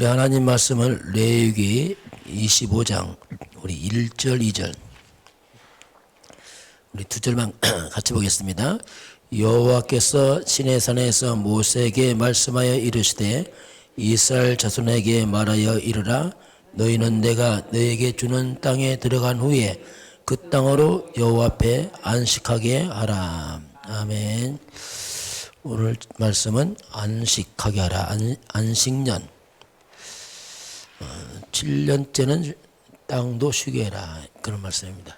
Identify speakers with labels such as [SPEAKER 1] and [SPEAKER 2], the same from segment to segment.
[SPEAKER 1] 우리 하나님 말씀을 레위기 25장 우리 1절 2절 우리 두 절만 같이 보겠습니다. 여호와께서 시내산에서 모세에게 말씀하여 이르시되 이스라엘 자손에게 말하여 이르라. 너희는 내가 너에게 주는 땅에 들어간 후에 그 땅으로 여호와 앞에 안식하게 하라. 아멘. 오늘 말씀은 안식하게 하라. 안식년. 7년째는 땅도 쉬게 해라. 그런 말씀입니다.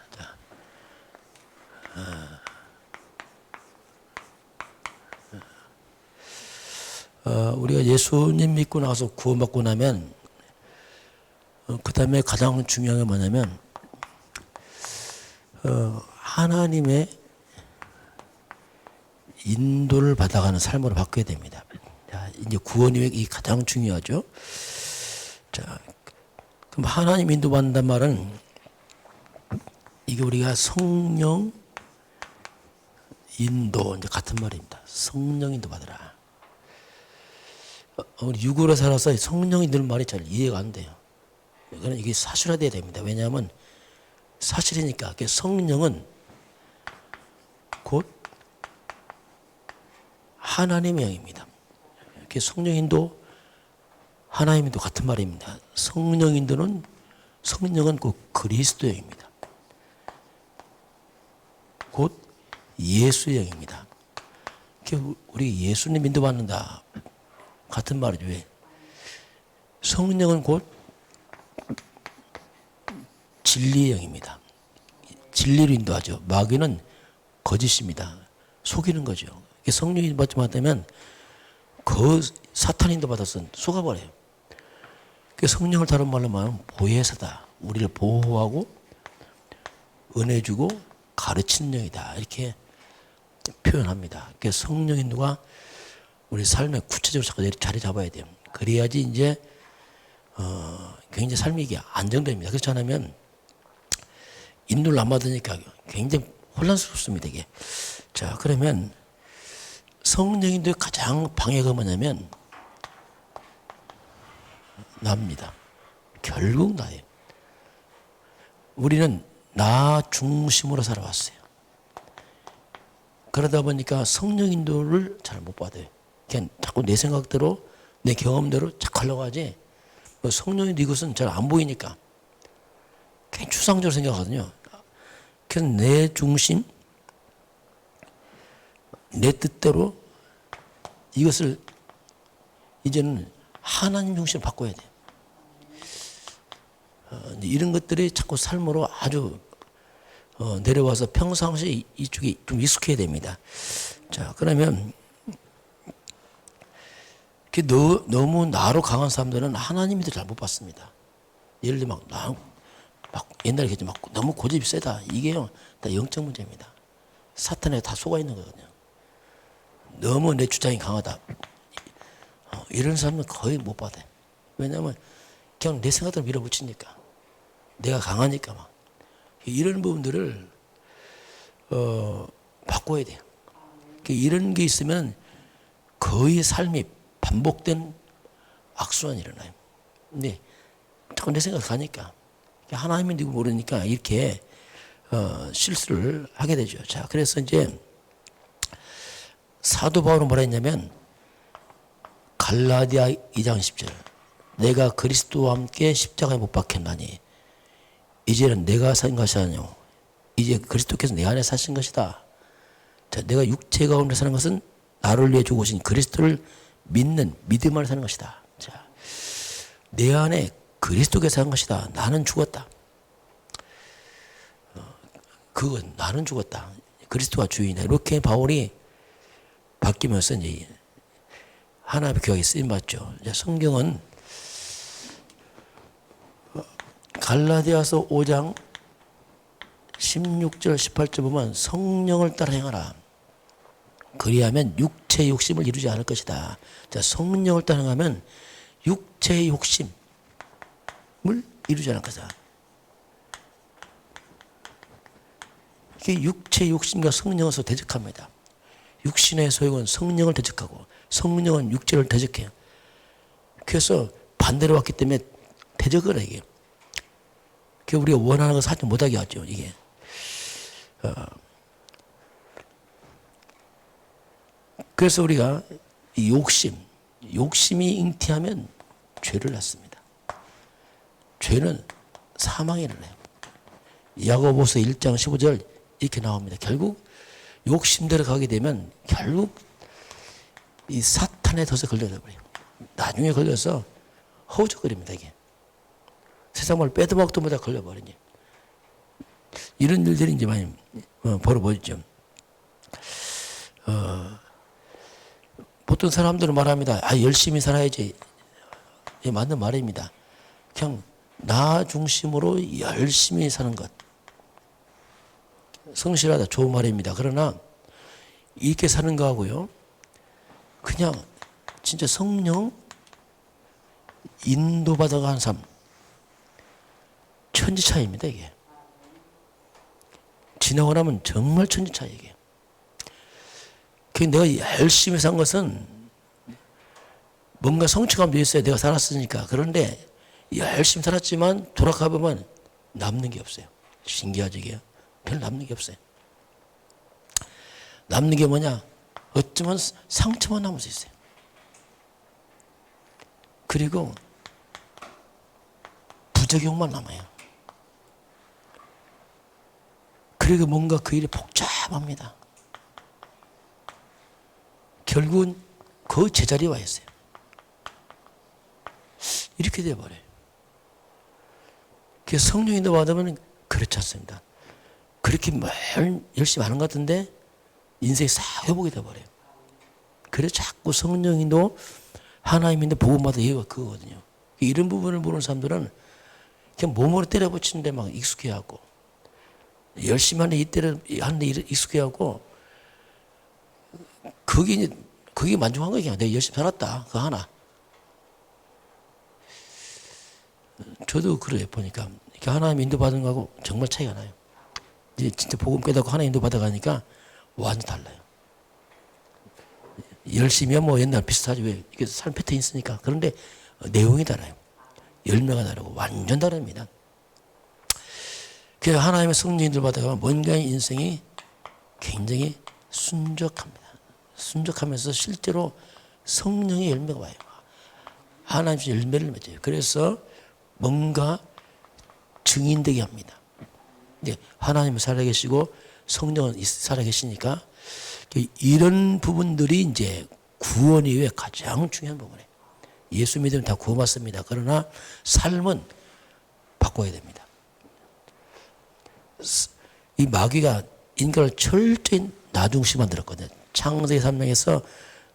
[SPEAKER 1] 우리가 예수님 믿고 나서 구원받고 나면 그 다음에 가장 중요한 게 뭐냐면 하나님의 인도를 받아가는 삶으로 바뀌어야 됩니다. 자, 이제 구원이 이 가장 중요하죠. 자, 그럼 하나님 인도받는단 말은 이게 우리가 성령 인도 이제 같은 말입니다. 성령 인도 받으라. 우리 육으로 살아서 성령 인도는 말이 잘 이해가 안 돼요. 그러니까 이게 사실화돼야 됩니다. 왜냐하면 사실이니까. 성령은 곧 하나님의 영입니다. 성령 인도, 하나님 인도 같은 말입니다. 성령 인도는 성령은 곧 그리스도 영입니다. 곧 예수의 영입니다. 우리 예수님 인도 받는다. 같은 말이죠. 왜? 성령은 곧 진리의 영입니다. 진리로 인도하죠. 마귀는 거짓입니다. 속이는 거죠. 성령 인도 받지 못하면 그 사탄 인도 받았으면 속아버려요. 성령을 다른 말로 말하면 보혜사다. 우리를 보호하고 은혜 주고 가르치는 영이다. 이렇게 표현합니다. 성령 인도가 우리 삶에 구체적으로 자리 잡아야 돼요. 그래야지 이제 굉장히 삶이 이게 안정됩니다. 그렇지 않으면 인도를 안 받으니까 굉장히 혼란스럽습니다. 이게. 자, 그러면 성령 인도의 가장 방해가 뭐냐면 나입니다. 결국 나예요. 우리는 나 중심으로 살아왔어요. 그러다 보니까 성령 인도를 잘 못 받아요. 그냥 자꾸 내 생각대로 내 경험대로 자꾸 하려고 하지. 성령 인도 이것은 잘 안 보이니까 그냥 추상적으로 생각하거든요. 그래서 내 중심, 내 뜻대로 이것을 이제는 하나님 중심으로 바꿔야 돼요. 이런 것들이 자꾸 삶으로 아주 내려와서 평상시에 이쪽이 좀 익숙해야 됩니다. 자, 그러면 너무 나로 강한 사람들은 하나님도 잘 못 봤습니다. 예를 들면 막 옛날에 막 너무 고집이 세다. 이게요, 다 영적 문제입니다. 사탄에 다 속아 있는 거거든요. 너무 내 주장이 강하다. 이런 사람은 거의 못 받아요. 왜냐하면 그냥 내 생각대로 밀어붙이니까. 내가 강하니까 막. 이런 부분들을 바꿔야 돼요. 이런 게 있으면 거의 삶이 반복된 악순환이 일어나요. 근데 자꾸 내 생각 가니까 하나님이 누구 모르니까 이렇게 실수를 하게 되죠. 자, 그래서 이제 사도 바울은 뭐라 했냐면 갈라디아 2장 10절 내가 그리스도와 함께 십자가에 못 박혔나니 이제는 내가 산 것이 아니오 이제 그리스도께서 내 안에 사신 것이다. 자, 내가 육체 가운데 사는 것은 나를 위해 죽으신 그리스도를 믿는 믿음 안에 사는 것이다. 자, 내 안에 그리스도께서 산 것이다. 나는 죽었다. 그건 나는 죽었다. 그리스도가 주인이다. 이렇게 바울이 바뀌면서 이제 하나님의 교회에 쓰임 받죠. 성경은 갈라디아서 5장 16절 18절 보면 성령을 따라 행하라. 그리하면 육체의 욕심을 이루지 않을 것이다. 자, 성령을 따라 행하면 육체의 욕심을 이루지 않을 것이다. 이게 육체의 욕심과 성령에서 대적합니다. 육신의 소욕은 성령을 대적하고 성령은 육체를 대적해요. 그래서 반대로 왔기 때문에 대적을 해, 이게. 그 우리가 원하는 것을 하지 못하게 하죠, 이게. 그래서 우리가 이 욕심이 잉태하면 죄를 낳습니다. 죄는 사망에 이르러요. 야고보서 1장 15절 이렇게 나옵니다. 결국 욕심대로 가게 되면 결국 이 사탄의 덫에 걸려버려요. 나중에 걸려서 허우적거립니다, 이게. 세상 말 빼도 박도 못하 걸려버리니. 이런 일들이 이제 많이 벌어보이죠. 보통 사람들은 말합니다. 열심히 살아야지. 예, 맞는 말입니다. 그냥 나 중심으로 열심히 사는 것. 성실하다, 좋은 말입니다. 그러나 이렇게 사는 거하고요, 그냥 진짜 성령 인도받아가 한 삶, 천지 차이입니다, 이게. 지나고 나면 정말 천지 차이, 이게. 내가 열심히 산 것은 뭔가 성취감도 있어요. 내가 살았으니까. 그런데 열심히 살았지만 돌아가보면 남는 게 없어요. 신기하죠, 이게. 별 남는 게 없어요. 남는 게 뭐냐? 어쩌면 상처만 남을 수 있어요. 그리고 부작용만 남아요. 그리고 뭔가 그 일이 복잡합니다. 결국은 그 제자리에 와 있어요. 이렇게 돼버려요. 그래서 성령인도 받으면 그렇지 않습니다. 그렇게 열심히 하는 것 같은데 인생이 싹 회복이 돼버려요. 그래서 자꾸 성령인도 하나님인데 복음받아 얘기가 그거거든요. 이런 부분을 모르는 사람들은 그냥 몸으로 때려붙이는데 막 익숙해하고, 열심히 하는데 익숙해하고, 그게 만족한 거예요. 그냥 내가 열심히 살았다. 그거 하나. 저도 그래요, 보니까. 하나님 인도받은 거하고 정말 차이가 나요. 이제 진짜 복음 깨닫고 하나님 인도받아가니까 완전 달라요. 열심히 하면 옛날 비슷하죠. 왜? 이게 삶 패턴이 있으니까. 그런데 내용이 달라요. 열매가 다르고 완전 다릅니다. 그래서 하나님의 성령 인도받아가 뭔가 인생이 굉장히 순적합니다. 순적하면서 실제로 성령의 열매가 와요. 하나님의 열매를 맺어요. 그래서 뭔가 증인되게 합니다. 하나님은 살아계시고 성령은 살아계시니까 이런 부분들이 이제 구원 이후에 가장 중요한 부분이에요. 예수 믿으면 다 구원받습니다. 그러나 삶은 바꿔야 됩니다. 이 마귀가 인간을 철저히 나중시 만들었거든요. 창세기 3장에서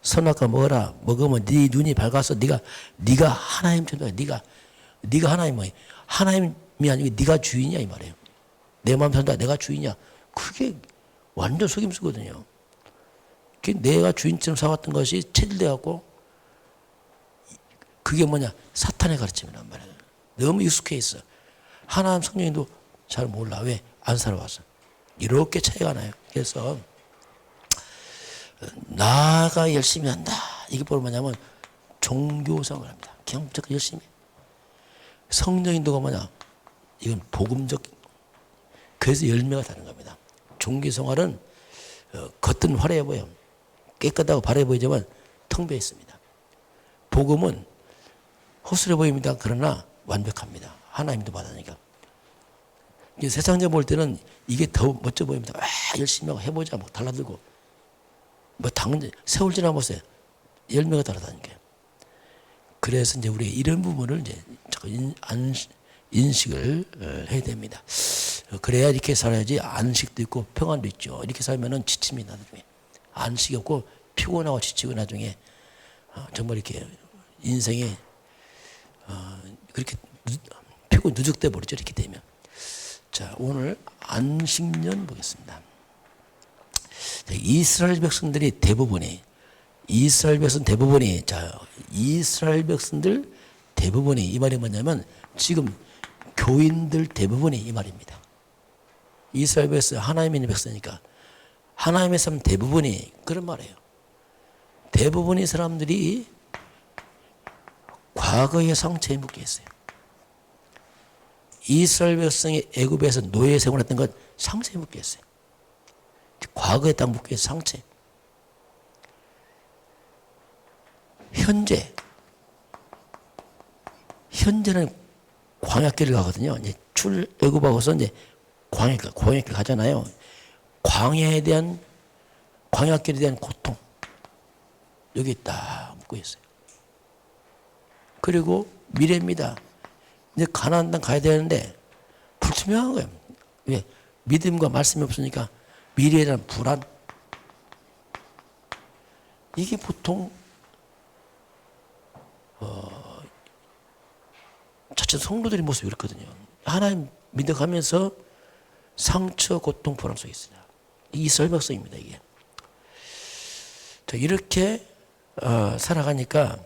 [SPEAKER 1] 선악과 먹어라. 먹으면 네 눈이 밝아서 네가 하나님처럼 네가 하나님이 아니고 네가 주인이야, 이 말이에요. 내 마음 산다. 내가 주인이야. 그게 완전 속임수거든요. 내가 주인처럼 살았던 것이 체질돼갖고 그게 뭐냐? 사탄의 가르침이란 말이에요. 너무 익숙해 있어. 하나님 성령님도 잘 몰라. 왜? 안 살아와서. 이렇게 차이가 나요. 그래서 나가 열심히 한다. 이게 뭐냐면 종교생활을 합니다. 그냥 무조건 열심히. 성령인도가 뭐냐? 이건 복음적. 그래서 열매가 다른 겁니다. 종교생활은 겉은 화려해 보여. 깨끗하고 바래 보이지만 텅 비어 있습니다. 복음은 허술해 보입니다. 그러나 완벽합니다. 하나님도 받으니까. 세상적으로 볼 때는 이게 더 멋져 보입니다. 열심히 하고 해보자. 뭐 달라들고. 당연히 세월 지나 보세요. 열매가 다르다니까요. 그래서 이제 우리가 이런 부분을 이제 인식을 해야 됩니다. 그래야 이렇게 살아야지 안식도 있고 평안도 있죠. 이렇게 살면은 지침이 나중에 안식이 없고 피곤하고 지치고 나중에 정말 이렇게 인생이 그렇게 피고 누적돼 버리죠. 이렇게 되면. 자, 오늘 안식년 보겠습니다. 이스라엘 백성들이 대부분이 이스라엘 대부분이 이 말이 뭐냐면 지금 교인들 대부분이 이 말입니다. 이스라엘 백성 하나님의 백성이니까 하나님의 사람 대부분이 그런 말이에요. 대부분의 사람들이 과거의 상처에 묶여 있어요. 이스라엘 백성이 애굽에서 노예 생활했던 것 상처에 묶여 있어요. 과거에 딱 묶여 있어요. 상처에. 현재는 광야길을 가거든요. 이제 애굽하고서 이제 광야길 가잖아요. 광야길에 대한 고통 여기 딱 묻고 있어요. 그리고 미래입니다. 이제 가나안 땅 가야 되는데 불투명한 거예요. 왜? 믿음과 말씀이 없으니까 미래에 대한 불안. 이게 보통 자체 성도들의 모습이 그렇거든요. 하나님 믿어가면서 상처, 고통, 불안 속에 있어요. 이스라엘 백성입니다. 이게. 이렇게 살아가니까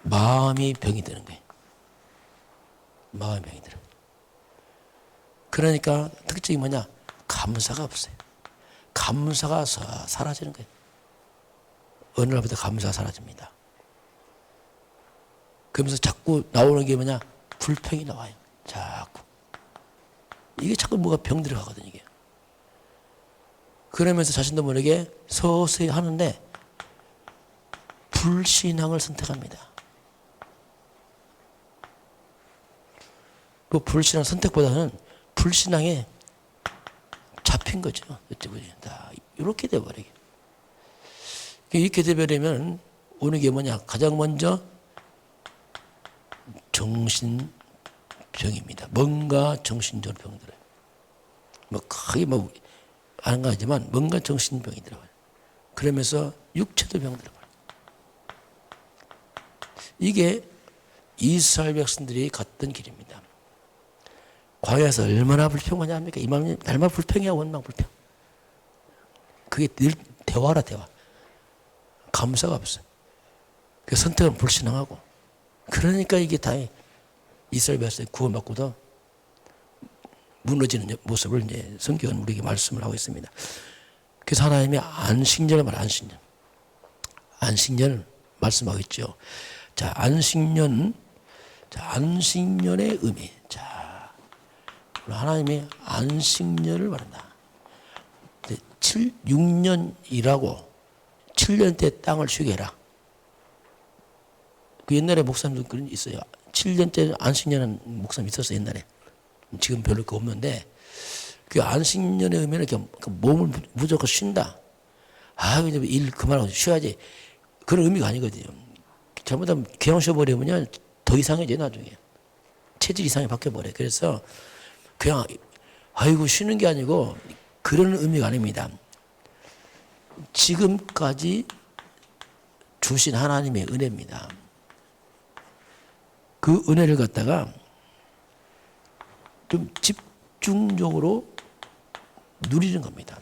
[SPEAKER 1] 마음이 병이 드는 거예요. 마음이 병이 들어요. 그러니까 특징이 뭐냐? 감사가 없어요. 감사가 사라지는 거예요. 어느 날부터 감사가 사라집니다. 그러면서 자꾸 나오는 게 뭐냐? 불평이 나와요. 자꾸. 이게 자꾸 뭐가 병 들어가거든요, 이게. 그러면서 자신도 모르게 서서히 하는데 불신앙을 선택합니다. 그 불신앙 선택보다는 불신앙에 잡힌 거죠. 이렇게 돼버리게. 이렇게 돼버리면 오는 게 뭐냐? 가장 먼저 정신병입니다. 뭔가 정신적으로 병들어요. 크게 안 가지만 뭔가 정신병이 들어가요. 그러면서 육체도 병들어요. 이게 이스라엘 백성들이 갔던 길입니다. 광야에서 얼마나 불평하냐 합니까? 이맘님 날마다 불평이야. 원망 불평. 그게 늘 대화라 대화. 감사가 없어요. 그 선택은 불신앙하고. 그러니까 이게 다 이스라엘 백성이 구원받고도 무너지는 모습을 이제 성경은 우리에게 말씀을 하고 있습니다. 그래서 하나님이 안식년을 안식년을 말씀하고 있죠. 자, 안식년의 의미. 자, 하나님이 안식년을 말한다. 6년 일하고 7년째 땅을 쉬게 해라. 그 옛날에 목사님도 그런 게 있어요. 7년째 안식년은 목사님 있었어요, 옛날에. 지금 별로 그 없는데, 그 안식년의 의미는 이렇게 몸을 무조건 쉰다. 이제 일 그만하고 쉬어야지. 그런 의미가 아니거든요. 잘못하면 그냥 쉬어버리면 더 이상해져요, 나중에. 체질 이상이 바뀌어버려요. 그래서 그냥, 쉬는 게 아니고 그런 의미가 아닙니다. 지금까지 주신 하나님의 은혜입니다. 그 은혜를 갖다가 좀 집중적으로 누리는 겁니다.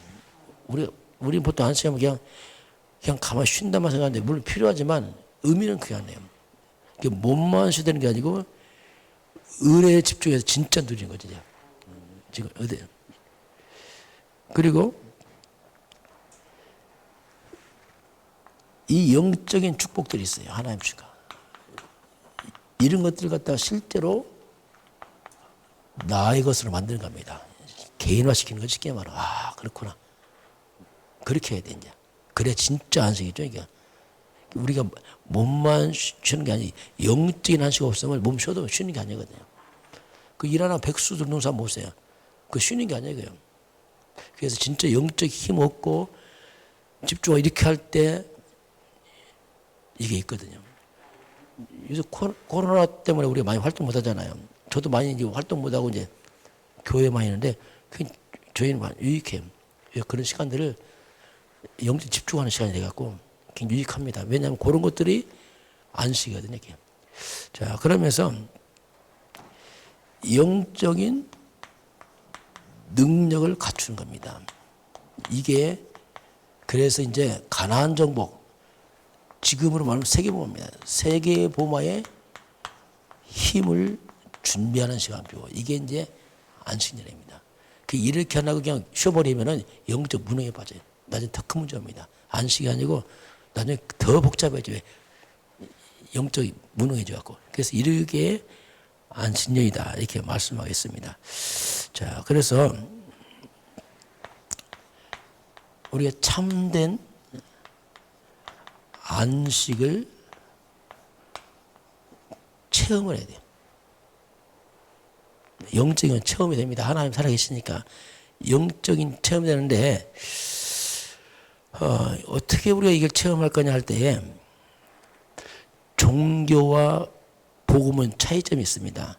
[SPEAKER 1] 우리 보통 안식하면 그냥 가만히 쉰다만 생각하는데 물론 필요하지만 의미는 그게 아니에요. 몸만 쉬되는 게 아니고 은혜에 집중해서 진짜 누리는 거죠. 지금 어디? 그리고 이 영적인 축복들이 있어요. 하나님 주신 거. 이런 것들을 갖다가 실제로 나의 것으로 만드는 겁니다. 개인화시키는 거 쉽게 말하면 그렇구나. 그렇게 해야 되냐. 그래 진짜 안식이죠. 이게 우리가 몸만 쉬는 게 아니고 영적인 안식 없으면 몸 쉬어도 쉬는 게 아니거든요. 그 일하는 백수들 농사 못 써요. 그 쉬는 게 아니에요. 그래서 진짜 영적 힘 얻고 집중하고 이렇게 할 때 이게 있거든요. 요새 코로나 때문에 우리가 많이 활동 못 하잖아요. 저도 많이 이제 활동 못 하고 이제 교회 많이 있는데 저희는 많이 유익해요. 그런 시간들을 영적 집중하는 시간이 돼갖고 굉장히 유익합니다. 왜냐하면 그런 것들이 안식이거든요. 자, 그러면서 영적인 능력을 갖추는 겁니다. 이게 그래서 이제 가나안 정복, 지금으로 말하면 세계보마입니다. 세계보마의 힘을 준비하는 시간표. 이게 이제 안식년입니다. 이렇게 안 하고 그냥 쉬어버리면은 영적 무능에 빠져요. 나중에 더 큰 문제입니다. 안식이 아니고 나중에 더 복잡해져요. 영적이 무능해져 갖고. 그래서 이르게 안식년이다 이렇게 말씀하겠습니다. 자, 그래서 우리가 참된 안식을 체험을 해야 돼요. 영적인 체험이 됩니다. 하나님 살아계시니까 영적인 체험이 되는데 어떻게 우리가 이걸 체험할 거냐 할 때에 종교와 복음은 차이점이 있습니다.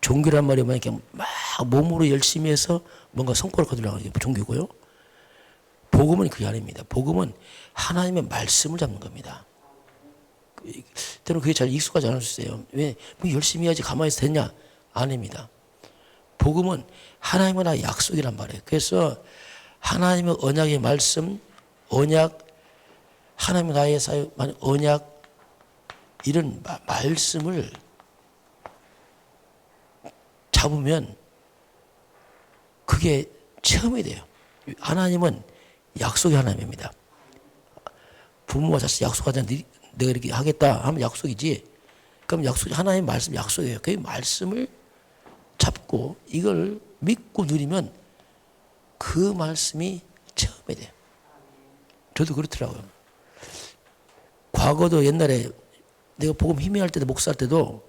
[SPEAKER 1] 종교란 말이 뭐냐 막 몸으로 열심히 해서 뭔가 성과를 거두려고 하는 게 종교고요. 복음은 그게 아닙니다. 복음은 하나님의 말씀을 잡는 겁니다. 때로는 그게 잘 익숙하지 않을 수 있어요. 왜? 뭐 열심히 해야지 가만히 있어도 되냐? 아닙니다. 복음은 하나님과 나의 약속이란 말이에요. 그래서 하나님의 언약의 말씀, 언약, 하나님과 나의 사이, 언약, 이런 말씀을 잡으면 그게 체험이 돼요. 하나님은 약속의 하나님입니다. 부모가 자식 약속하잖아. 내가 이렇게 하겠다 하면 약속이지. 그럼 약속이 하나님의 말씀 약속이에요. 그 말씀을 잡고 이걸 믿고 누리면 그 말씀이 체험이 돼요. 저도 그렇더라고요. 과거도 옛날에 내가 복음 희미할 때도 목사할 때도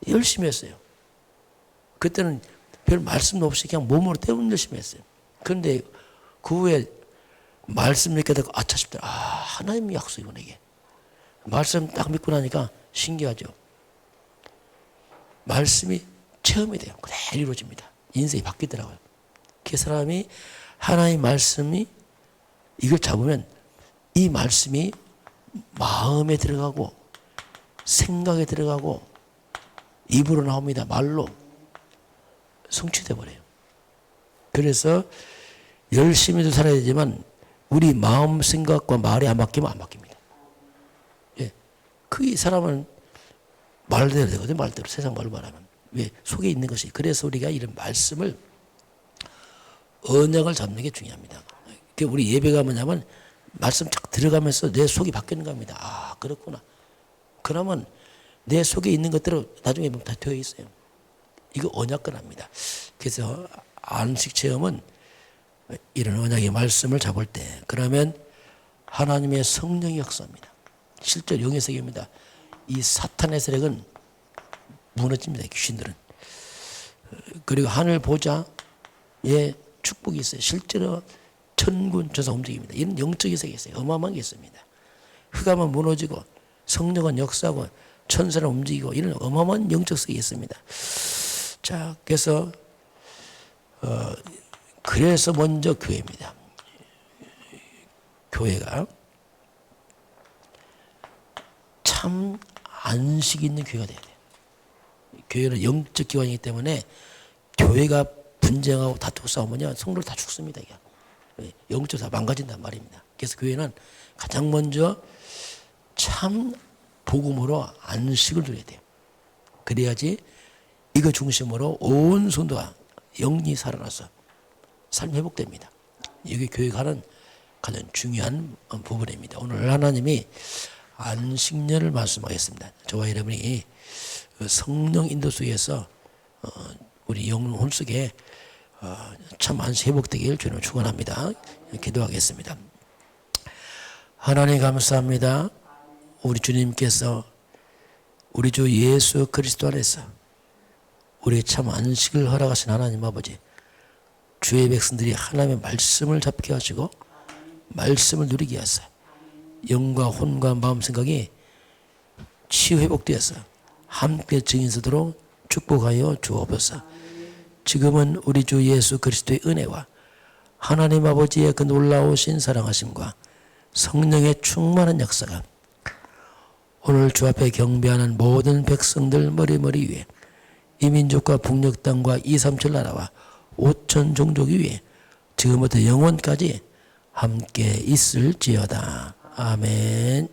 [SPEAKER 1] 열심히 했어요. 그때는 별 말씀도 없이 그냥 몸으로 때우는 열심히 했어요. 그런데 그 후에 말씀 믿게 되고 아차 싶더라. 하나님의 약속이구나 이게. 말씀 딱 믿고 나니까 신기하죠. 말씀이 체험이 돼요. 그대로 이루어집니다. 인생이 바뀌더라고요. 그 사람이 하나님 말씀이 이걸 잡으면 이 말씀이 마음에 들어가고 생각에 들어가고 입으로 나옵니다. 말로 성취돼 버려요. 그래서 열심히도 살아야 되지만 우리 마음 생각과 말이 안 바뀌면 안 바뀝니다. 예. 그 사람은 말대로 되거든요. 말대로 세상 말로 말하면. 왜? 속에 있는 것이. 그래서 우리가 이런 말씀을 언약을 잡는 게 중요합니다. 우리 예배가 뭐냐면 말씀 쫙 들어가면서 내 속이 바뀌는 겁니다. 그렇구나. 그러면 내 속에 있는 것대로 나중에 보면 다 되어 있어요. 이거 언약권합니다. 그래서 안식 체험은 이런 언약의 말씀을 잡을 때 그러면 하나님의 성령이 역사합니다. 실제로 영의 세계입니다. 이 사탄의 세력은 무너집니다. 귀신들은. 그리고 하늘 보좌에 축복이 있어요. 실제로 천군 천사 움직입니다. 이런 영적인 세계가 있어요. 어마어마한 게 있습니다. 흑암은 무너지고 성령은 역사하고 천사는 움직이고 이런 어마어마한 영적 세계가 있습니다. 자, 그래서 먼저 교회입니다. 교회가 참 안식이 있는 교회가 돼야 돼요. 교회는 영적 기관이기 때문에 교회가 분쟁하고 다투고 싸우면 성도들 다 죽습니다. 이게. 영적으로 다 망가진단 말입니다. 그래서 교회는 가장 먼저 참 복음으로 안식을 누려야 돼요. 그래야지 이거 중심으로 온 성도가 영이 살아나서 삶이 회복됩니다. 이게 교회가 하는 가장 중요한 부분입니다. 오늘 하나님이 안식년을 말씀하겠습니다. 저와 여러분이 성령 인도 속에서 우리 영혼 속에 참 안식 회복되길 주님을 축원합니다. 기도하겠습니다. 하나님 감사합니다. 우리 주님께서 우리 주 예수 그리스도 안에서 우리의 참 안식을 허락하신 하나님 아버지, 주의 백성들이 하나님의 말씀을 잡게 하시고 말씀을 누리게 하사 영과 혼과 마음 생각이 치유 회복되어서 함께 증인서도록 축복하여 주옵소서. 지금은 우리 주 예수 그리스도의 은혜와 하나님 아버지의 그 놀라우신 사랑하심과 성령의 충만한 역사가 오늘 주 앞에 경배하는 모든 백성들 머리머리 위에 이 민족과 북녘 땅과 237 나라와 5천 종족 위에 지금부터 영원까지 함께 있을지어다. 아멘.